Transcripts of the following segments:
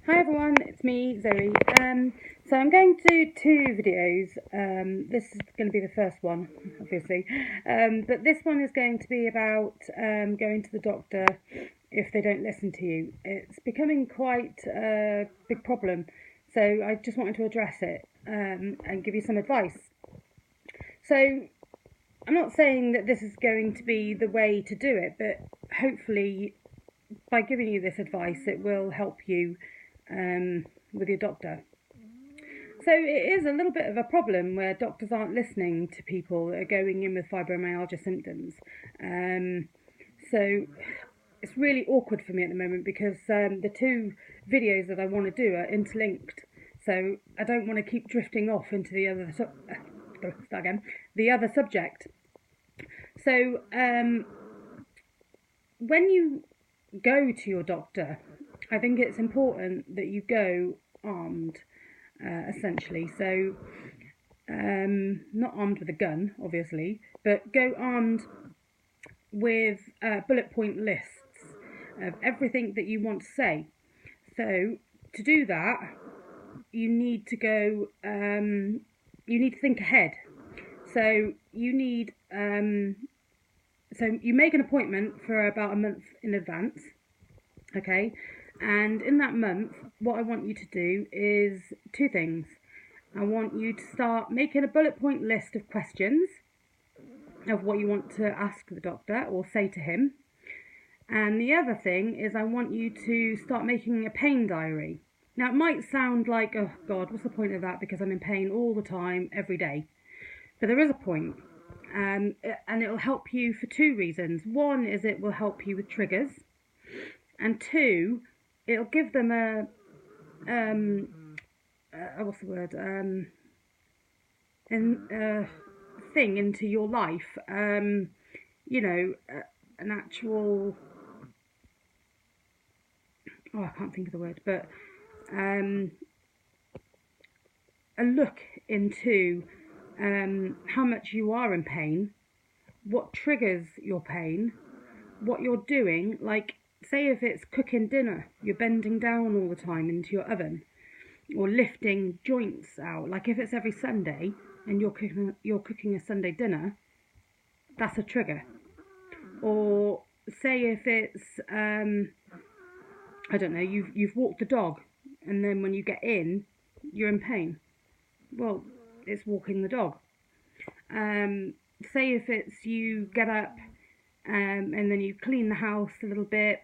Hi everyone, it's me, Zoe. So I'm going to do two videos. This is going to be the first one, obviously. But this one is going to be about going to the doctor if they don't listen to you. It's becoming quite a big problem. So I just wanted to address it and give you some advice. So I'm not saying that this is going to be the way to do it, but hopefully by giving you this advice, it will help you with your doctor. So it is a little bit of a problem where doctors aren't listening to people that are going in with fibromyalgia symptoms. So it's really awkward for me at the moment because the two videos that I want to do are interlinked. So I don't want to keep drifting off into the other subject. So when you go to your doctor, I think it's important that you go armed, essentially. So, not armed with a gun, obviously, but go armed with bullet point lists of everything that you want to say. So, to do that, you need to go, you need to think ahead. So, you need, so you make an appointment for about a month in advance, okay? And in that month, what I want you to do is two things. I want you to start making a bullet point list of questions of what you want to ask the doctor or say to him. And the other thing is I want you to start making a pain diary. Now it might sound like, oh God, what's the point of that? Because I'm in pain all the time, every day. But there is a point. And it'll help you for two reasons. One is it will help you with triggers. And two, it'll give them a thing into your life, an actual, I can't think of the word, but a look into how much you are in pain, what triggers your pain, what you're doing, like say if it's cooking dinner, you're bending down all the time into your oven, or lifting joints out, like if it's every Sunday and you're cooking a Sunday dinner, that's a trigger. Or say if it's I don't know, you've walked the dog and then when you get in you're in pain, well, it's walking the dog. Say if it's you get up and then you clean the house a little bit,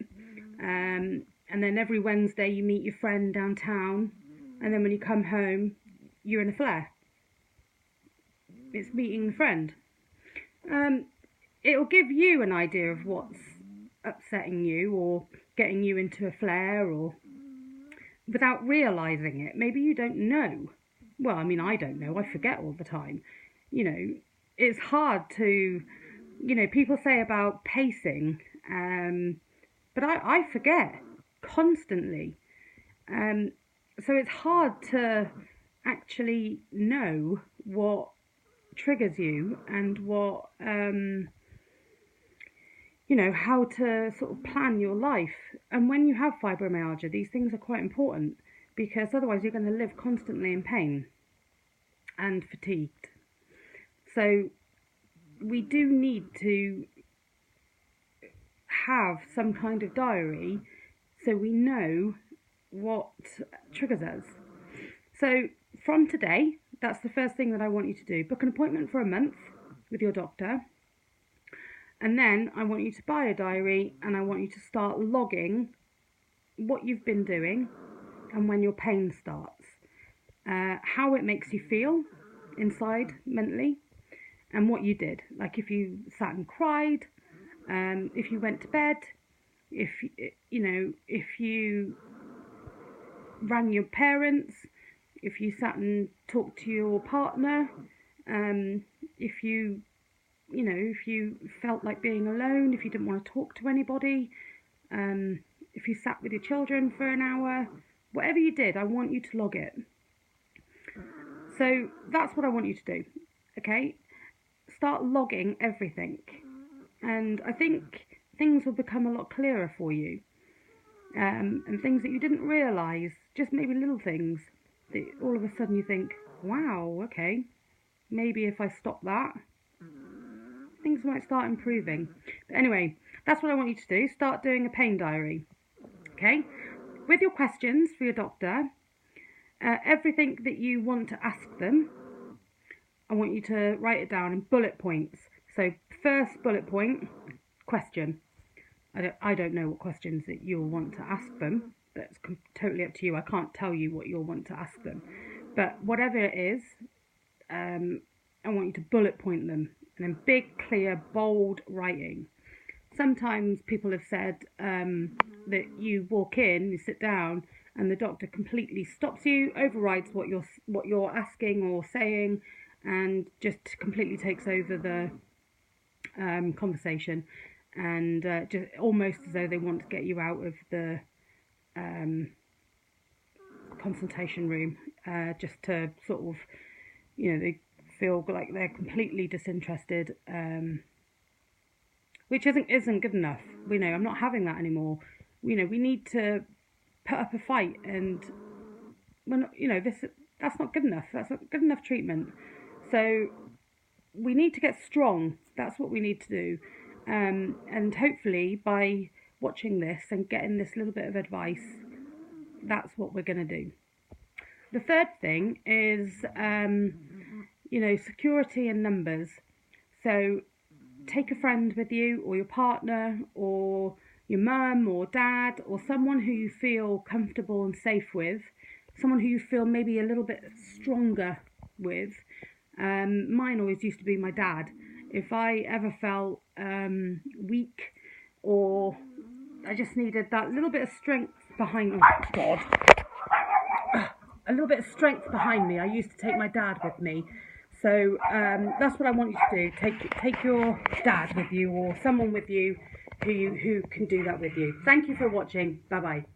and then every Wednesday you meet your friend downtown, and then when you come home you're in a flare. It's meeting the friend. It'll give you an idea of what's upsetting you or getting you into a flare, or without realising it. Maybe you don't know. Well, I mean, I don't know. I forget all the time. It's hard to, people say about pacing, but I forget constantly. So it's hard to actually know what triggers you and what, how to sort of plan your life. And when you have fibromyalgia, these things are quite important because otherwise you're going to live constantly in pain and fatigued. So we do need to have some kind of diary so we know what triggers us. So from today, that's the first thing that I want you to do. Book an appointment for a month with your doctor. And then I want you to buy a diary and I want you to start logging what you've been doing and when your pain starts. How it makes you feel inside mentally, and what you did. Like if you sat and cried, if you went to bed, if you rang your parents, if you sat and talked to your partner, if you felt like being alone, if you didn't want to talk to anybody, if you sat with your children for an hour, whatever you did, I want you to log it. So that's what I want you to do, okay? Start logging everything, and I think things will become a lot clearer for you. and things that you didn't realise, just maybe little things that all of a sudden you think, wow, okay, maybe if I stop that, things might start improving. But anyway, that's what I want you to do. Start doing a pain diary, okay? With your questions for your doctor, everything that you want to ask them, I want you to write it down in bullet points. So first bullet point, question. I don't know what questions that you'll want to ask them. That's totally up to you. I can't tell you what you'll want to ask them. But whatever it is, I want you to bullet point them and in big, clear, bold writing. Sometimes people have said that you walk in, you sit down, and the doctor completely stops you, overrides what you're asking or saying, and just completely takes over the conversation, and just almost as though they want to get you out of the consultation room, just to sort of, they feel like they're completely disinterested, which isn't good enough. I'm not having that anymore. We need to put up a fight, and we're not, that's not good enough. That's not good enough treatment. So we need to get strong. That's what we need to do. And hopefully by watching this and getting this little bit of advice, that's what we're going to do. The third thing is, security in numbers. So take a friend with you, or your partner, or your mum or dad, or someone who you feel comfortable and safe with, someone who you feel maybe a little bit stronger with. Mine always used to be my dad. If I ever felt weak, or I just needed that little bit of strength behind me, a little bit of strength behind me, I used to take my dad with me. So that's what I want you to do. Take your dad with you, or someone with you who can do that with you. Thank you for watching. Bye bye.